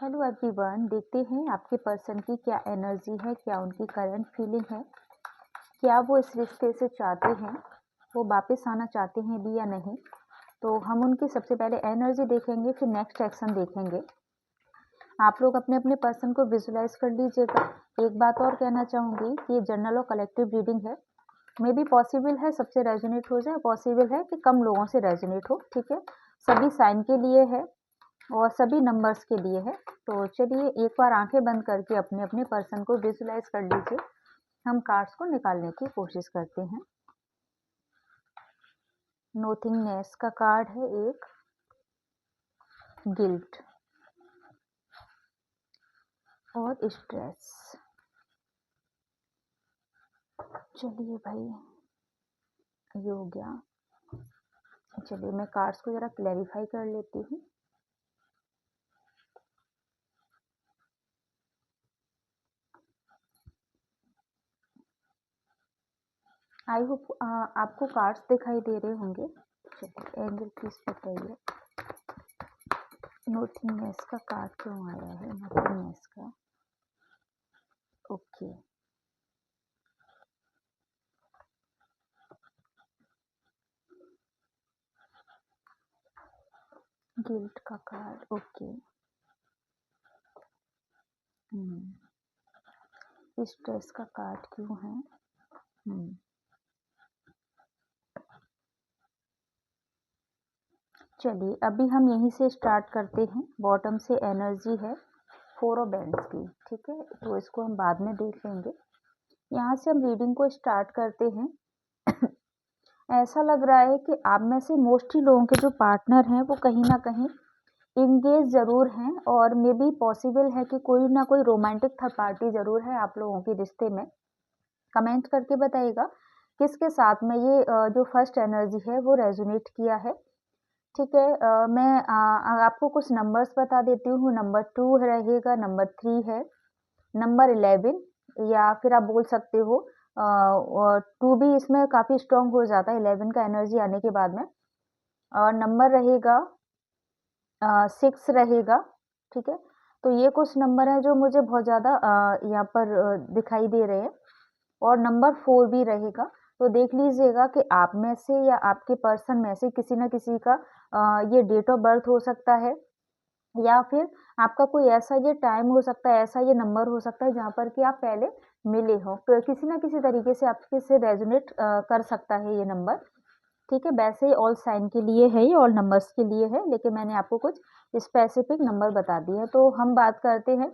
Hello everyone, देखते हैं आपके पर्सन की क्या एनर्जी है, क्या उनकी करंट फीलिंग है, क्या वो इस रिश्ते से चाहते हैं, वो वापस आना चाहते हैं भी या नहीं। तो हम उनकी सबसे पहले एनर्जी देखेंगे, फिर नेक्स्ट एक्शन देखेंगे। आप लोग अपने अपने पर्सन को विजुलाइज कर लीजिएगा। एक बात और कहना चाहूँगी कि ये जनरल और कलेक्टिव रीडिंग है। मे बी पॉसिबल है सबसे रेजोनेट हो जाए, पॉसिबल है कि कम लोगों से रेजोनेट हो, ठीक है। सभी साइन के लिए है और सभी नंबर्स के लिए है। तो चलिए एक बार आंखें बंद करके अपने अपने पर्सन को विजुलाइज कर लीजिए। हम कार्ड्स को निकालने की कोशिश करते हैं। नोथिंगनेस का कार्ड है एक, गिल्ट और स्ट्रेस। चलिए भाई, ये हो गया। चलिए मैं कार्ड्स को जरा क्लैरिफाई कर लेती हूँ। आई होप आपको कार्ड्स दिखाई दे रहे होंगे। चलिए एंगल प्लीज बताइए, नोथिंगनेस का कार्ड क्यों आया है? नोथिंगनेस का, ओके। गिल्ट का कार्ड, ओके। स्ट्रेस का कार्ड क्यों है? चलिए अभी हम यहीं से स्टार्ट करते हैं। बॉटम से एनर्जी है 4 ऑफ बैंड्स की, ठीक है। तो इसको हम बाद में देख लेंगे। यहाँ से हम रीडिंग को स्टार्ट करते हैं। ऐसा लग रहा है कि आप में से मोस्टली लोगों के जो पार्टनर हैं वो कहीं ना कहीं इंगेज ज़रूर हैं, और मे बी पॉसिबल है कि कोई ना कोई रोमांटिक थर्ड पार्टी ज़रूर है आप लोगों के रिश्ते में। कमेंट करके बताइएगा किसके साथ में ये जो फर्स्ट एनर्जी है वो रेजोनेट किया है, ठीक है। मैं आपको कुछ नंबर्स बता देती हूँ। नंबर 2 रहेगा, नंबर 3 है, नंबर 11, या फिर आप बोल सकते हो 2 भी इसमें काफ़ी स्ट्रॉन्ग हो जाता है 11 का एनर्जी आने के बाद में। और नंबर रहेगा 6 रहेगा, ठीक है। तो ये कुछ नंबर हैं जो मुझे बहुत ज़्यादा यहाँ पर दिखाई दे रहे हैं। और नंबर 4 भी रहेगा। तो देख लीजिएगा कि आप में से या आपके पर्सन में से किसी न किसी का ये डेट ऑफ बर्थ हो सकता है, या फिर आपका कोई ऐसा ये टाइम हो सकता है, ऐसा ये नंबर हो सकता है जहाँ पर कि आप पहले मिले हो। किसी न किसी तरीके से आपके से रेजोनेट कर सकता है ये नंबर, ठीक है। वैसे ही ऑल साइन के लिए है, ये ऑल नंबर्स के लिए है, लेकिन मैंने आपको कुछ स्पेसिफिक नंबर बता दिए हैं। तो हम बात करते हैं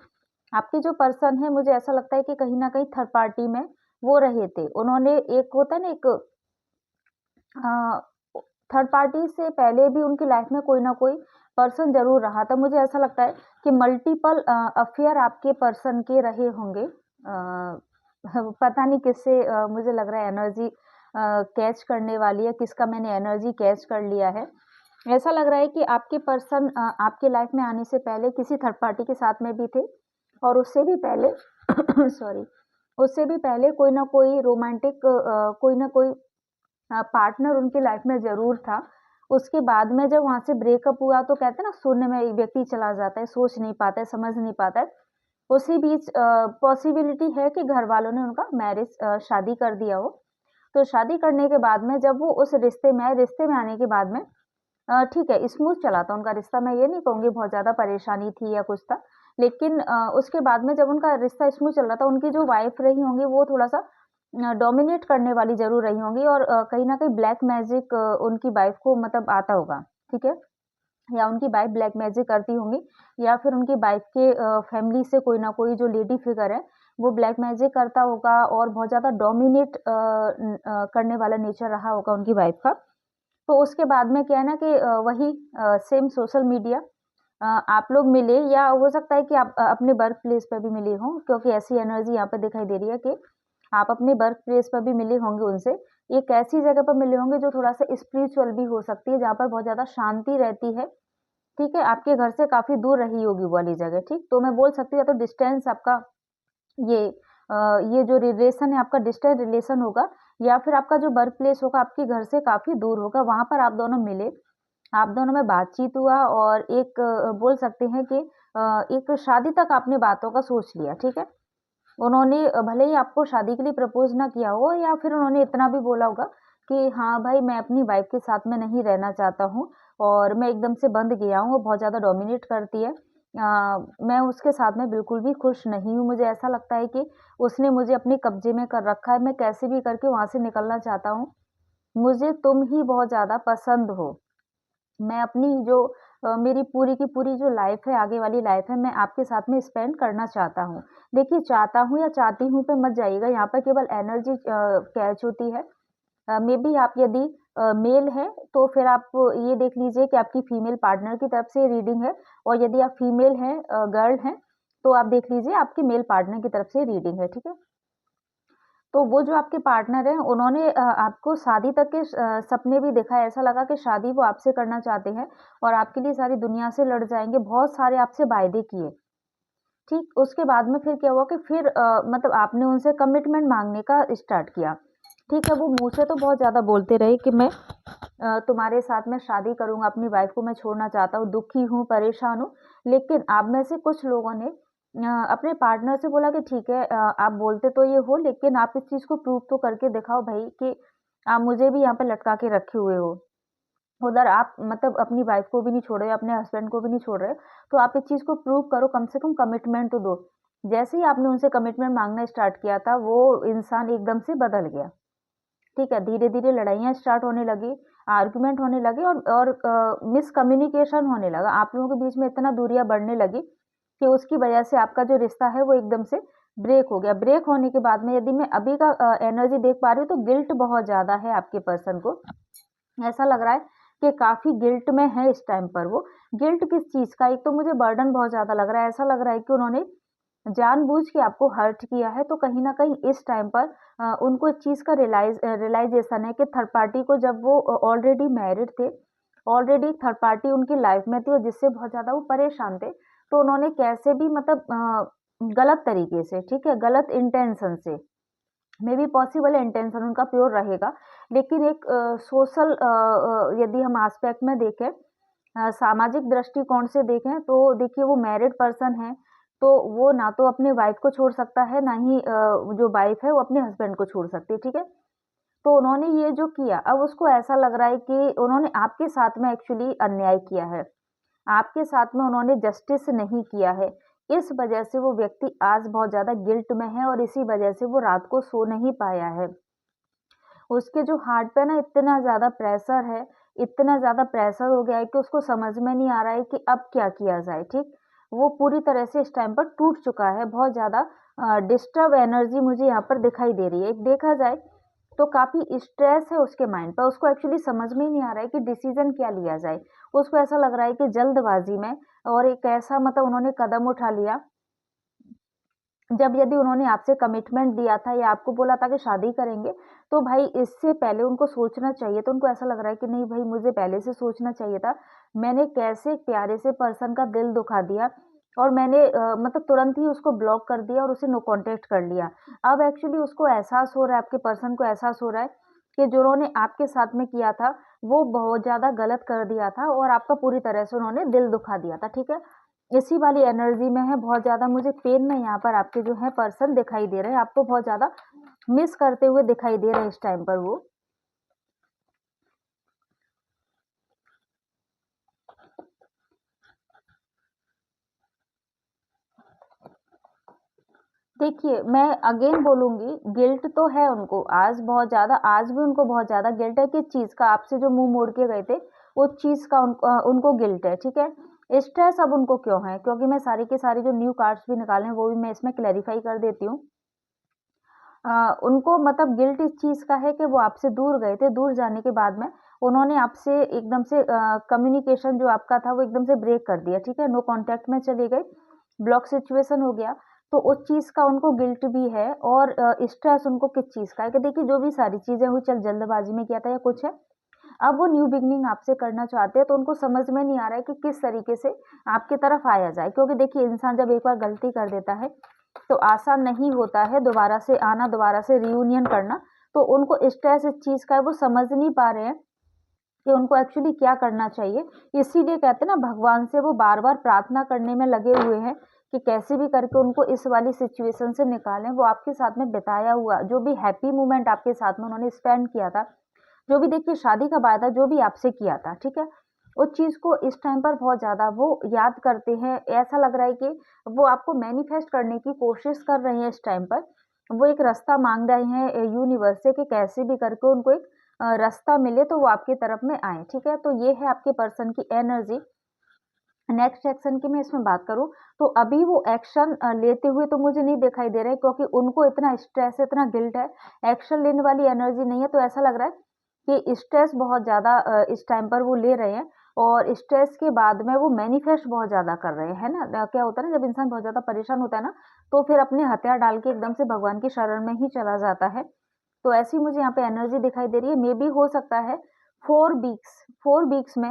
आपके जो पर्सन है। मुझे ऐसा लगता है कि कहीं ना कहीं थर्ड पार्टी में वो रहे थे। उन्होंने, एक होता है ना, एक थर्ड पार्टी से पहले भी उनकी लाइफ में कोई ना कोई पर्सन जरूर रहा था। मुझे ऐसा लगता है कि मल्टीपल अफेयर आपके पर्सन के रहे होंगे। पता नहीं किससे मुझे लग रहा है एनर्जी कैच करने वाली है, किसका मैंने एनर्जी कैच कर लिया है। ऐसा लग रहा है कि आपके पर्सन आपके लाइफ में आने से पहले किसी थर्ड पार्टी के साथ में भी थे, और उससे भी पहले सॉरी, उससे भी पहले कोई ना कोई रोमांटिक कोई ना कोई पार्टनर उनकी लाइफ में ज़रूर था। उसके बाद में जब वहाँ से ब्रेकअप हुआ तो कहते हैं ना, शून्य में व्यक्ति चला जाता है, सोच नहीं पाता है, समझ नहीं पाता है। उसी बीच पॉसिबिलिटी है कि घर वालों ने उनका मैरिज शादी कर दिया हो। तो शादी करने के बाद में जब वो उस रिश्ते में आए, रिश्ते में आने के बाद में ठीक है, स्मूथ चला था उनका रिश्ता। मैं ये नहीं कहूँगी बहुत ज़्यादा परेशानी थी या कुछ था, लेकिन उसके बाद में जब उनका रिश्ता स्मूथ चल रहा था, उनकी जो वाइफ रही होंगी वो थोड़ा-सा डोमिनेट करने वाली ज़रूर रही होंगी, और कहीं न कहीं ब्लैक मैजिक उनकी वाइफ को मतलब आता होगा, ठीक है? या उनकी वाइफ ब्लैक मैजिक करती होंगी, या फिर उनकी वाइफ के फैमिली से कोई ना कोई जो लेडी फिगर है, वो ब्लैक मैजिक करता होगा और बहुत ज़्यादा डोमिनेट करने वाला नेचर रहा होगा उनकी वाइफ का। तो उसके बाद में क्या है ना कि वही सेम सोशल मीडिया आप लोग मिले, या हो सकता है कि आप अपने वर्क प्लेस पे भी मिले हों, क्योंकि ऐसी एनर्जी यहाँ पे दिखाई दे रही है कि आप अपने वर्क प्लेस पर भी मिले होंगे उनसे। एक ऐसी जगह पर मिले होंगे जो थोड़ा-सा स्पिरिचुअल भी हो सकती है, जहाँ पर बहुत ज़्यादा शांति रहती है, ठीक है? आपके घर से काफ़ी दूर रही होगी वो वाली जगह, ठीक? तो मैं बोल सकती हूँ या तो डिस्टेंस आपका ये ये जो रिलेशन है आपका डिस्टेंस रिलेशन होगा, या फिर आपका जो वर्क प्लेस होगा आपके घर से काफ़ी दूर होगा, वहाँ पर आप दोनों मिले, आप दोनों में बातचीत हुआ, और एक बोल सकते हैं कि एक शादी तक आपने बातों का सोच लिया, ठीक है? उन्होंने भले ही आपको शादी के लिए प्रपोज़ ना किया हो या फिर उन्होंने इतना भी बोला होगा कि हाँ भाई, मैं अपनी वाइफ़ के साथ में नहीं रहना चाहता हूँ और मैं एकदम से बंध गया हूँ, वो बहुत ज़्यादा डोमिनेट करती है। मैं उसके साथ में बिल्कुल भी खुश नहीं हूँ, मुझे ऐसा लगता है कि उसने मुझे अपने कब्ज़े में कर रखा है, मैं कैसे भी करके वहाँ से निकलना चाहता हूँ। मुझे तुम ही बहुत ज़्यादा पसंद हो। मैं अपनी जो मेरी पूरी की पूरी जो लाइफ़ है, आगे वाली लाइफ़ है, मैं आपके साथ में स्पेंड करना चाहता हूँ। देखिए, चाहता हूँ या चाहती हूँ पे मत जाइएगा, यहाँ पर केवल एनर्जी कैच होती है। मेबी आप यदि मेल हैं, तो फिर आप ये देख लीजिए कि आपकी फीमेल पार्टनर की तरफ से रीडिंग है और यदि आप फीमेल हैं गर्ल हैं, तो आप देख लीजिए आपके मेल पार्टनर की तरफ से रीडिंग है, ठीक है? तो वो जो आपके पार्टनर हैं, उन्होंने आपको शादी तक के सपने भी दिखाए, ऐसा लगा कि शादी वो आपसे करना चाहते हैं और आपके लिए सारी दुनिया से लड़ जाएँगे, बहुत सारे आपसे वायदे किए। ठीक, उसके बाद में फिर क्या हुआ कि फिर मतलब आपने उनसे कमिटमेंट माँगने का स्टार्ट किया। ठीक है, वो मुँह से तो बहुत ज़्यादा बोलते रहे कि मैं तुम्हारे साथ में शादी करूँगा, अपनी वाइफ़ को मैं छोड़ना चाहता हूँ, दुखी हूँ, परेशान हूँ। लेकिन आप में से कुछ लोगों ने अपने पार्टनर से बोला कि ठीक है, आप बोलते तो ये हो लेकिन आप इस चीज़ को प्रूव तो करके दिखाओ भई कि आप मुझे भी यहाँ पे लटका के रखे हुए हो। उधर आप मतलब अपनी वाइफ़ को भी नहीं छोड़ रहे, अपने हस्बैंड को भी नहीं छोड़ रहे, तो आप इस चीज़ को प्रूव करो, कम से कम कमिटमेंट तो दो। जैसे ही आपने उनसे कमिटमेंट माँगना स्टार्ट किया था, वो इंसान एकदम से बदल गया। ठीक है, धीरे-धीरे लड़ाइयाँ स्टार्ट होने लगी, आर्गुमेंट होने लगे और मिसकम्युनिकेशन होने लगा। आप लोगों के बीच में इतना दूरियाँ बढ़ने लगी कि उसकी वजह से आपका जो रिश्ता है वो एकदम से ब्रेक हो गया। ब्रेक होने के बाद में यदि मैं अभी का एनर्जी देख पा रही हूँ तो गिल्ट बहुत ज़्यादा है आपके पर्सन को। ऐसा लग रहा है कि काफ़ी गिल्ट में है इस टाइम पर वो। गिल्ट किस चीज़ का? एक तो मुझे बर्डन बहुत ज़्यादा लग रहा है। ऐसा लग रहा है कि उन्होंने जानबूझ के आपको हर्ट किया है, तो कहीं न कहीं इस टाइम पर उनको इस चीज़ का रियलाइज़ेशन है कि थर्ड पार्टी को जब वो ऑलरेडी मैरिड थे, ऑलरेडी थर्ड पार्टी उनकी लाइफ़ में थी और जिससे बहुत ज़्यादा वो परेशान थे, तो उन्होंने कैसे भी मतलब गलत तरीके से, ठीक है? गलत इंटेंशन से मे बी पॉसिबल है इंटेंशन उनका प्योर रहेगा, लेकिन एक सोशल यदि हम एस्पेक्ट में देखें सामाजिक दृष्टिकोण से देखें तो देखिए वो मैरिड पर्सन है, तो वो ना तो अपने वाइफ को छोड़ सकता है, ना ही जो वाइफ है वो अपने हस्बैंड को छोड़ सकती है, ठीक है? तो उन्होंने ये जो किया, अब उसको ऐसा लग रहा है कि उन्होंने आपके साथ में एक्चुअली अन्याय किया है। आपके साथ में उन्होंने जस्टिस नहीं किया है। इस वजह से वो व्यक्ति आज बहुत ज़्यादा गिल्ट में है और इसी वजह से वो रात को सो नहीं पाया है। उसके जो हार्ट पे ना इतना ज़्यादा प्रेशर हो गया है कि उसको समझ में नहीं आ रहा है कि अब क्या किया जाए, ठीक? वो पूरी तरह से इस टाइम पर टूट चुका है, बहुत ज़्यादा डिस्टर्ब एनर्जी मुझे यहाँ पर दिखाई दे रही है। एक देखा जाए तो काफ़ी स्ट्रेस है उसके माइंड पर, उसको एक्चुअली समझ में ही नहीं आ रहा है कि डिसीज़न क्या लिया जाए। उसको ऐसा लग रहा है कि जल्दबाज़ी में और एक ऐसा मतलब उन्होंने कदम उठा लिया जब यदि उन्होंने आपसे कमिटमेंट दिया था या आपको बोला था कि शादी करेंगे, तो भाई इससे पहले उनको सोचना चाहिए था। उनको ऐसा लग रहा है कि नहीं भाई मुझे पहले से सोचना चाहिए था। मैंने कैसे एक प्यारे से पर्सन का दिल दुखा दिया और मैंने मतलब तुरंत ही उसको ब्लॉक कर दिया और उसे नो कॉन्टैक्ट कर लिया। अब एक्चुअली उसको एहसास हो रहा है, आपके पर्सन को एहसास हो रहा है कि जो उन्होंने आपके साथ में किया था, वो बहुत ज़्यादा गलत कर दिया था और आपका पूरी तरह से उन्होंने दिल दुखा दिया था, ठीक है? इसी वाली एनर्जी में है, बहुत ज़्यादा मुझे पेन में यहाँ पर आपके जो है पर्सन दिखाई दे रहे हैं, आपको बहुत ज़्यादा मिस करते हुए दिखाई दे रहे हैं इस टाइम पर वो। देखिए, मैं अगेन बोलूँगी गिल्ट तो है उनको, आज भी उनको बहुत ज़्यादा गिल्ट है किस चीज़ का आपसे जो मुँह मोड़ के गए थे, उस चीज़ का उनको गिल्ट है, ठीक है? स्ट्रेस अब उनको क्यों है? क्योंकि मैं सारी की सारी जो न्यू कार्ड्स भी निकाले हैं, वो भी मैं इसमें क्लैरिफ़ाई कर देती हूँ। उनको मतलब गिल्ट इस चीज़ का है कि वो आपसे दूर गए थे, दूर जाने के बाद में उन्होंने आपसे एकदम से कम्युनिकेशन जो आपका था वो एकदम से ब्रेक कर दिया, ठीक है? नो कॉन्टैक्ट में चले गए, ब्लॉक सिचुएशन हो गया, तो उस चीज़ का उनको गिल्ट भी है और स्ट्रेस उनको किस चीज़ का है कि देखिए जो भी सारी चीज़ें हुई चल जल्दबाज़ी में किया था या कुछ है, अब वो न्यू बिगिनिंग आपसे करना चाहते हैं तो उनको समझ में नहीं आ रहा है कि किस तरीके से आपकी तरफ आया जाए क्योंकि देखिए इंसान जब एक बार गलती कर देता है तो आसान नहीं होता है दोबारा से आना, दोबारा से रियूनियन करना। तो उनको स्ट्रेस इस चीज़ का है, वो समझ नहीं पा रहे हैं कि उनको एक्चुअली क्या करना चाहिए। इसीलिए कहते हैं ना, भगवान से वो बार-बार प्रार्थना करने में लगे हुए हैं कि कैसे भी करके उनको इस वाली सिचुएशन से निकालें। वो आपके साथ में बिताया हुआ जो भी हैप्पी मोमेंट आपके साथ में उन्होंने स्पेंड किया था, जो भी देखिए शादी का वादा जो भी आपसे किया था, ठीक है? उस चीज़ को इस टाइम पर बहुत ज़्यादा वो याद करते हैं। ऐसा लग रहा है कि वो आपको मैनिफेस्ट करने की कोशिश कर रहे हैं इस टाइम पर। वो एक रास्ता माँग रहे हैं यूनिवर्स से कि कैसे भी करके उनको एक रास्ता मिले तो वो आपकी तरफ में आएँ, ठीक है? तो ये है आपके पर्सन की एनर्जी। नेक्स्ट एक्शन की मैं इसमें बात करूँ, तो अभी वो एक्शन लेते हुए तो मुझे नहीं दिखाई दे रहे हैं, क्योंकि उनको इतना स्ट्रेस है, इतना गिल्ट है, एक्शन लेने वाली एनर्जी नहीं है। तो ऐसा लग रहा है कि स्ट्रेस बहुत ज़्यादा इस टाइम पर वो ले रहे हैं, और स्ट्रेस के बाद में वो मैनिफेस्ट बहुत ज़्यादा कर रहे हैं, है ना? क्या होता है ना, जब इंसान बहुत ज़्यादा परेशान होता है ना, तो फिर अपने हथियार डाल के एकदम से भगवान की शरण में ही चला जाता है। तो ऐसी मुझे यहाँ पे एनर्जी दिखाई दे रही है। मे बी हो सकता है 4 वीक्स में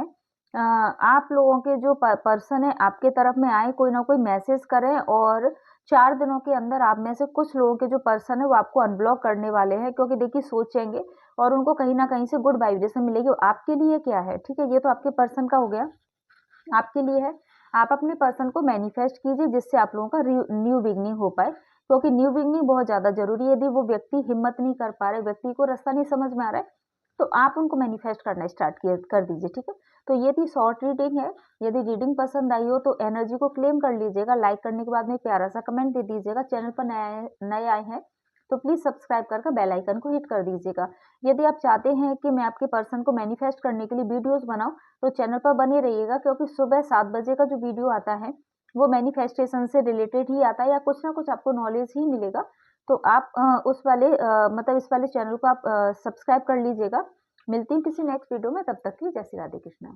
आप लोगों के जो पर्सन है आपके तरफ में आए, कोई ना कोई मैसेज करें, और 4 दिनों के अंदर आप में से कुछ लोगों के जो पर्सन है वो आपको अनब्लॉक करने वाले हैं, क्योंकि देखिए सोचेंगे और उनको कहीं न कहीं से गुड वाइब्रेशन मिलेगी। आपके लिए क्या है, ठीक है? ये तो आपके पर्सन का हो गया। आपके लिए है, आप अपने पर्सन को मैनिफेस्ट कीजिए जिससे आप लोगों का न्यू बिगनिंग हो पाए, क्योंकि न्यू बिगनिंग बहुत ज़्यादा ज़रूरी है। यदि वो व्यक्ति हिम्मत नहीं कर पा रहे, व्यक्ति को रास्ता नहीं समझ में आ रहा है, तो आप उनको मैनिफेस्ट करना स्टार्ट किए कर दीजिए, ठीक है? तो ये थी शॉर्ट रीडिंग है। यदि रीडिंग पसंद आई हो तो एनर्जी को क्लेम कर लीजिएगा, लाइक करने के बाद में प्यारा-सा कमेंट दे दीजिएगा। चैनल पर नए आए हैं, तो प्लीज़ सब्सक्राइब कर बेल आइकन को हिट कर दीजिएगा। यदि आप चाहते हैं कि मैं आपके पर्सन को मैनिफेस्ट करने के लिए वीडियोज़ बनाऊँ, तो चैनल पर बने रहिएगा, क्योंकि सुबह 7 बजे का जो वीडियो आता है, वो मैनिफेस्टेशन से रिलेटेड ही आता है, या कुछ ना कुछ आपको नॉलेज ही मिलेगा। तो आप उस वाले मतलब इस वाले चैनल को आप सब्सक्राइब कर लीजिएगा। मिलती हूँ किसी नेक्स्ट वीडियो में, तब तक के लिए जय श्री राधे कृष्णा।